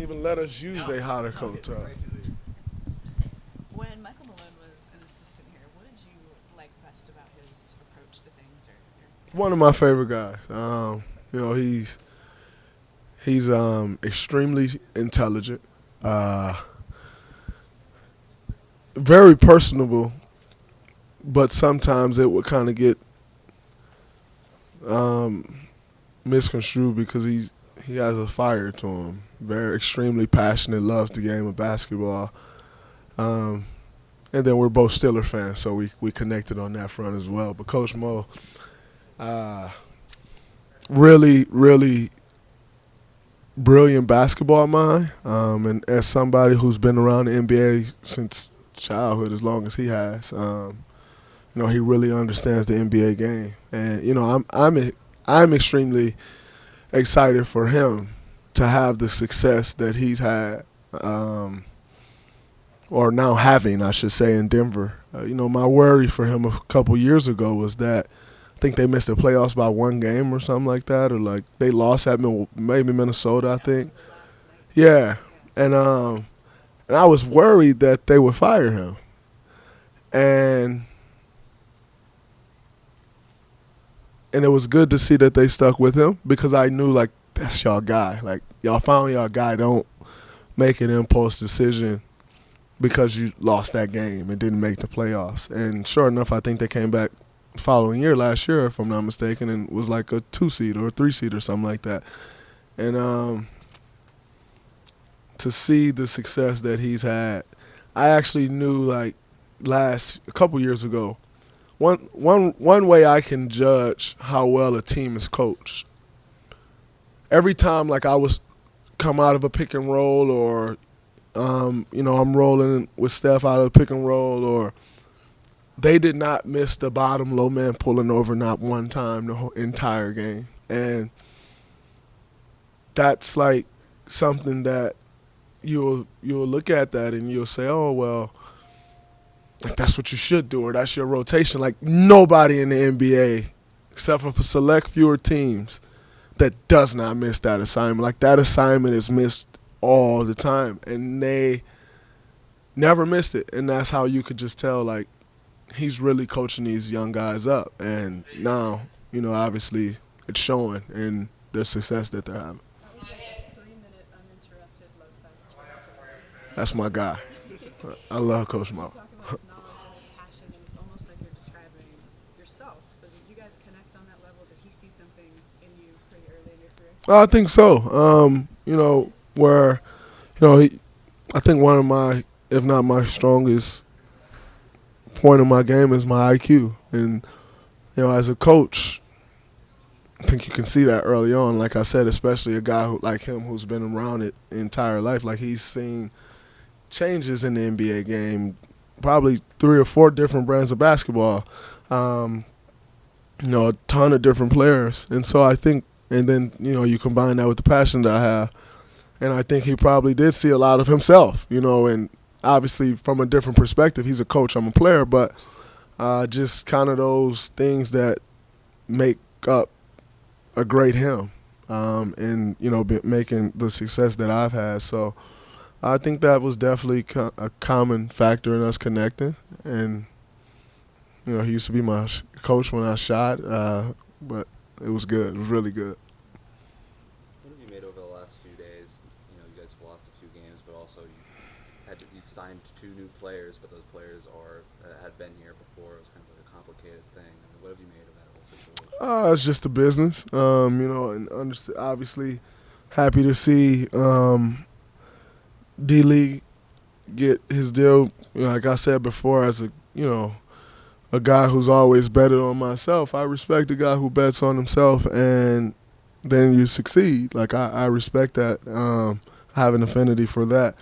even let us use their hotter coat. When Michael Malone was an assistant here, what did you like best about his approach to things? One of my favorite guys. He's extremely intelligent, very personable, but sometimes it would kind of get misconstrued because he has a fire to him. Very extremely passionate, loves the game of basketball. And then we're both Steeler fans, so we connected on that front as well. But Coach Mo, really, really brilliant basketball mind. And as somebody who's been around the NBA since childhood, as long as he has, he really understands the NBA game. And I'm extremely excited for him to have the success that he's had. Or now having, I should say, in Denver. My worry for him a couple years ago was that I think they missed the playoffs by one game or something like that, or like they lost at maybe Minnesota, I think. Yeah, and I was worried that they would fire him, and it was good to see that they stuck with him because I knew like that's y'all guy. Like y'all found y'all guy. Don't make an impulse decision because you lost that game and didn't make the playoffs. And sure enough, I think they came back the following year, last year, if I'm not mistaken, and was like a 2-seed or a 3-seed or something like that. And to see the success that he's had, I actually knew like a couple years ago, one way I can judge how well a team is coached. Every time like I was come out of a pick and roll or I'm rolling with Steph out of the pick and roll, or they did not miss the bottom low man pulling over not one time the whole entire game. And that's like something that you'll look at that and you'll say, oh, well, like that's what you should do, or that's your rotation. Like nobody in the NBA, except for select fewer teams, that does not miss that assignment. Like that assignment is missed all the time, and they never missed it. And that's how you could just tell, like, he's really coaching these young guys up. And now, obviously it's showing in the success that they're having. That was a 3-minute uninterrupted love fest. That's my guy. I love Coach Mo. You talk about his knowledge and his passion, and it's almost like you're describing yourself. So did you guys connect on that level? Did he see something in you pretty early in your career? I think so. Where, I think one of my, if not my strongest point of my game is my IQ. And, as a coach, I think you can see that early on. Like I said, especially a guy like him who's been around it the entire life. Like he's seen changes in the NBA game, probably 3 or 4 different brands of basketball, a ton of different players. And so I think, and then, you combine that with the passion that I have. And I think he probably did see a lot of himself, and obviously from a different perspective. He's a coach, I'm a player, but just kind of those things that make up a great him and, making the success that I've had. So I think that was definitely a common factor in us connecting. And, he used to be my coach when I shot, but it was good. It was really good. You signed 2 new players, but those players had been here before. It was kind of like a complicated thing. I mean, what have you made of that whole situation? It's just a business, and obviously happy to see D-League get his deal. Like I said before, as a guy who's always betted on myself, I respect a guy who bets on himself and then you succeed. Like I respect that. I have an affinity for that.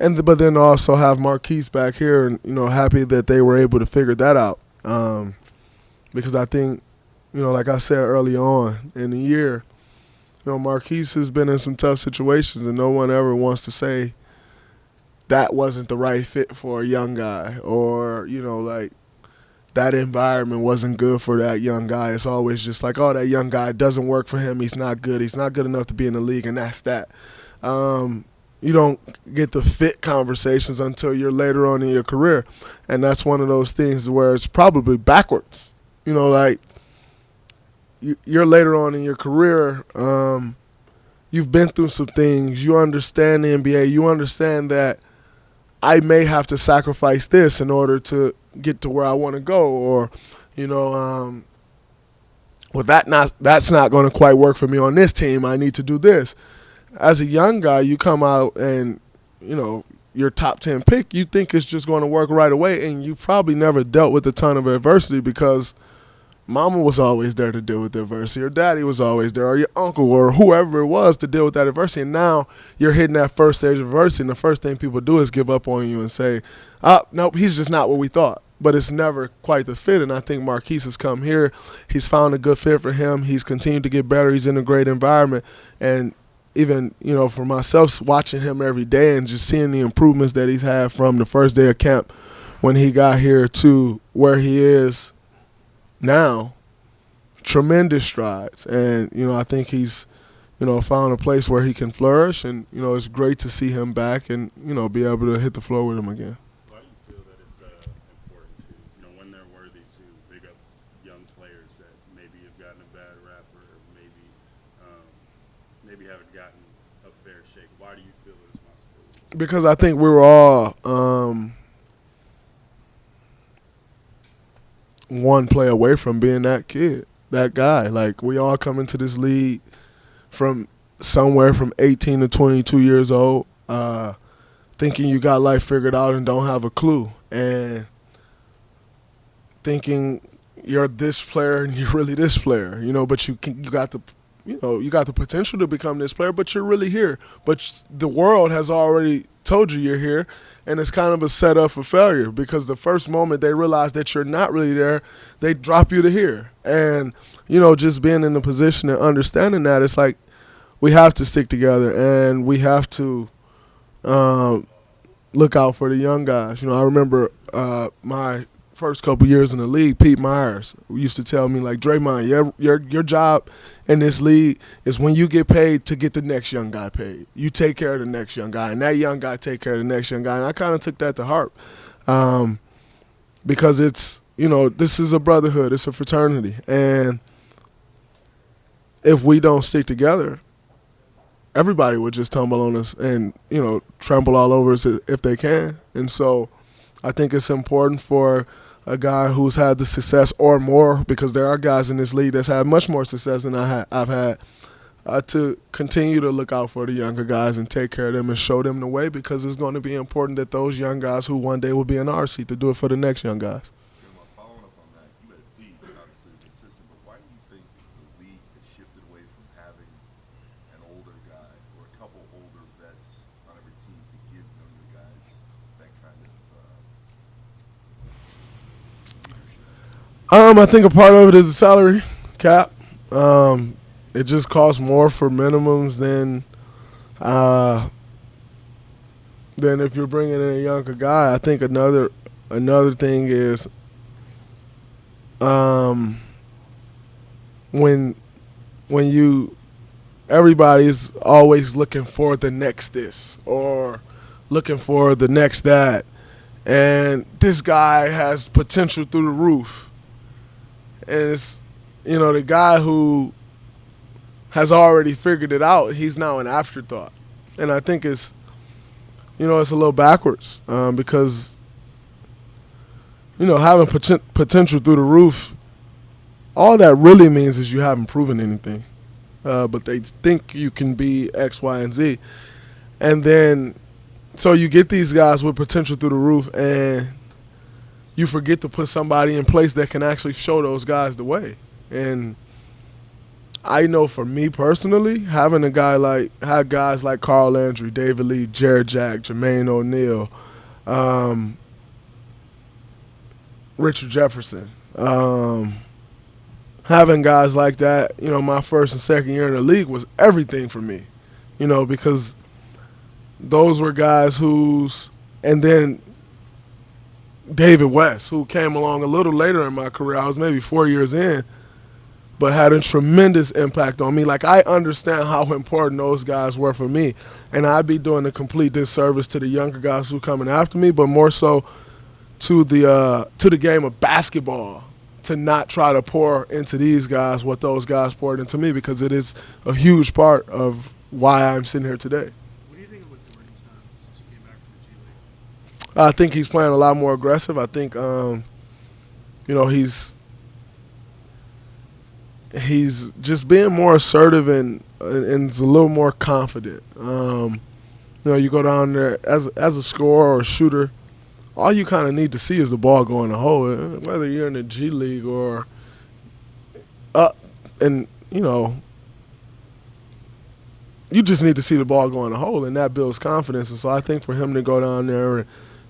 But then also have Marquise back here, and happy that they were able to figure that out. Because I think, like I said early on in the year, Marquise has been in some tough situations, and no one ever wants to say that wasn't the right fit for a young guy, or like that environment wasn't good for that young guy. It's always just like, oh, that young guy doesn't work for him. He's not good. He's not good enough to be in the league, and that's that. you don't get the fit conversations until you're later on in your career. And that's one of those things where it's probably backwards. You know, like you're later on in your career. You've been through some things. You understand the NBA. You understand that I may have to sacrifice this in order to get to where I want to go, or, you know, well, that's not going to quite work for me on this team. I need to do this. As a young guy, you come out and, you know, your top 10 pick, you think it's just going to work right away, and you probably never dealt with a ton of adversity because mama was always there to deal with the adversity, or daddy was always there, or your uncle, or whoever it was to deal with that adversity. And now you're hitting that first stage of adversity, and the first thing people do is give up on you and say, nope, he's just not what we thought. But it's never quite the fit, and I think Marquise has come here. He's found a good fit for him. He's continued to get better. He's in a great environment. And even, you know, for myself, watching him every day and just seeing the improvements that he's had from the first day of camp when he got here to where he is now, tremendous strides. And, you know, I think he's, you know, found a place where he can flourish. And, you know, it's great to see him back and, you know, be able to hit the floor with him again. Why do you feel that it's important to, you know, when they're worthy to big up young players that maybe have gotten a bad rap or maybe haven't gotten a fair shake? Why do you feel the responsibility? Because I think we were all one play away from being that kid, that guy. Like, we all come into this league from somewhere from 18 to 22 years old, thinking you got life figured out and don't have a clue, and thinking you're this player and you're really this player, you know. But you got the potential to become this player, but you're really here. But the world has already told you you're here, and it's kind of a setup for failure because the first moment they realize that you're not really there, they drop you to here. And, you know, just being in the position and understanding that, it's like we have to stick together and we have to look out for the young guys. You know, I remember my first couple years in the league, Pete Myers used to tell me, like, Draymond, your job in this league is when you get paid to get the next young guy paid. You take care of the next young guy, and that young guy take care of the next young guy. And I kind of took that to heart because it's, you know, this is a brotherhood. It's a fraternity. And if we don't stick together, everybody would just tumble on us and, you know, trample all over us if they can. And so I think it's important for a guy who's had the success or more, because there are guys in this league that's had much more success than I've had, to continue to look out for the younger guys and take care of them and show them the way, because it's going to be important that those young guys who one day will be in our seat to do it for the next young guys. Following up on that, you had Pete, obviously, as assistant, but why do you think the league has shifted away from having an older guy or a couple older vets on every team to give younger guys that kind of I think a part of it is the salary cap. It just costs more for minimums than if you're bringing in a younger guy. I think another thing is when everybody's always looking for the next this or looking for the next that, and this guy has potential through the roof. And it's, you know, the guy who has already figured it out, he's now an afterthought. And I think it's, you know, it's a little backwards because, you know, having potential through the roof, all that really means is you haven't proven anything. But they think you can be X, Y, and Z. And then, so you get these guys with potential through the roof, and you forget to put somebody in place that can actually show those guys the way. And I know for me personally, having had guys like Carl Landry, David Lee, Jared Jack, Jermaine O'Neal, Richard Jefferson, having guys like that, you know, my first and second year in the league was everything for me, you know, because those were guys and then David West, who came along a little later in my career. I was maybe 4 years in. but had a tremendous impact on me. Like, I understand how important those guys were for me, and I'd be doing a complete disservice to the younger guys who coming after me, but more so to the game of basketball, to not try to pour into these guys what those guys poured into me, because it is a huge part of why I'm sitting here today. What do you think of what Jordan's done since he came back from the G League? I think he's playing a lot more aggressive. I think, he's just being more assertive and is a little more confident. You go down there as a scorer or a shooter, all you kind of need to see is the ball go in the hole, whether you're in the G League or up, and you just need to see the ball go in the hole, and that builds confidence. And so I think for him to go down there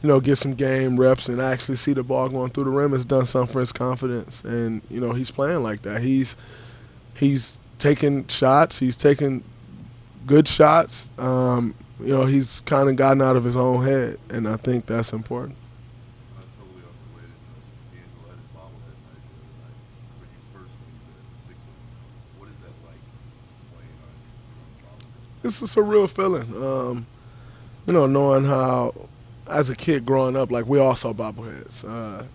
and get some game reps and actually see the ball going through the rim has done something for his confidence. And he's playing like that. He's taking shots. He's taking good shots. He's kind of gotten out of his own head, and I think that's important. Totally unrelated. D'Angelo had his bobblehead night the other night. For you personally, the six of them, what is that like playing on your own bobblehead? It's a surreal feeling. Knowing how, as a kid growing up, like, we all saw bobbleheads. And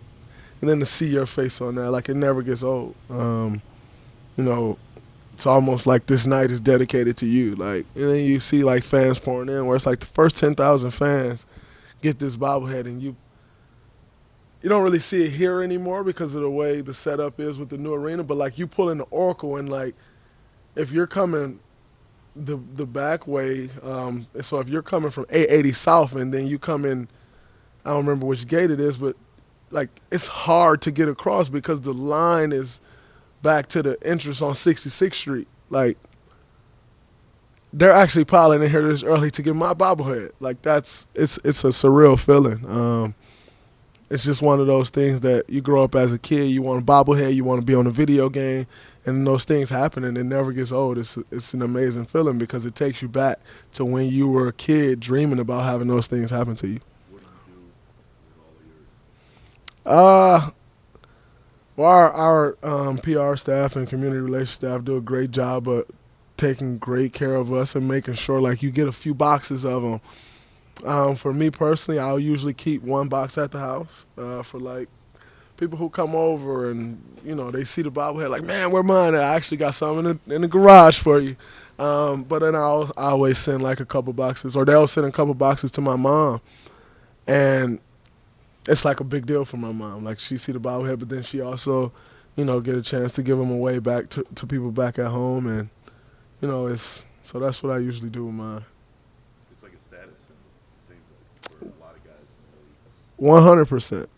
then to see your face on that, like, it never gets old. It's almost like this night is dedicated to you. Like, and then you see, like, fans pouring in, where it's like the first 10,000 fans get this bobblehead, and you don't really see it here anymore because of the way the setup is with the new arena. But, like, you pull in the Oracle, and, like, if you're coming the back way, so if you're coming from 880 South and then you come in, I don't remember which gate it is, but, like, it's hard to get across because the line is back to the entrance on 66th Street. Like, they're actually piling in here this early to get my bobblehead. Like, it's a surreal feeling. It's just one of those things that you grow up as a kid, you want a bobblehead, you want to be on a video game, and those things happen, and it never gets old. It's an amazing feeling because it takes you back to when you were a kid dreaming about having those things happen to you. What do you do with all of yours? Well, our PR staff and community relations staff do a great job of taking great care of us and making sure, like, you get a few boxes of them. For me personally, I'll usually keep one box at the house for, like, people who come over and, they see the bobblehead, like, man, where mine at? I actually got some in the garage for you. But then I always send, like, a couple boxes, or they'll send a couple boxes to my mom. And it's like a big deal for my mom. Like, she see the bobblehead, but then she also, get a chance to give them away back to people back at home. And, so that's what I usually do with mine. It's like a status symbol, it seems like, for a lot of guys in the league. 100%.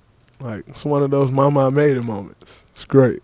Like, it's one of those mama I made it moments. It's great.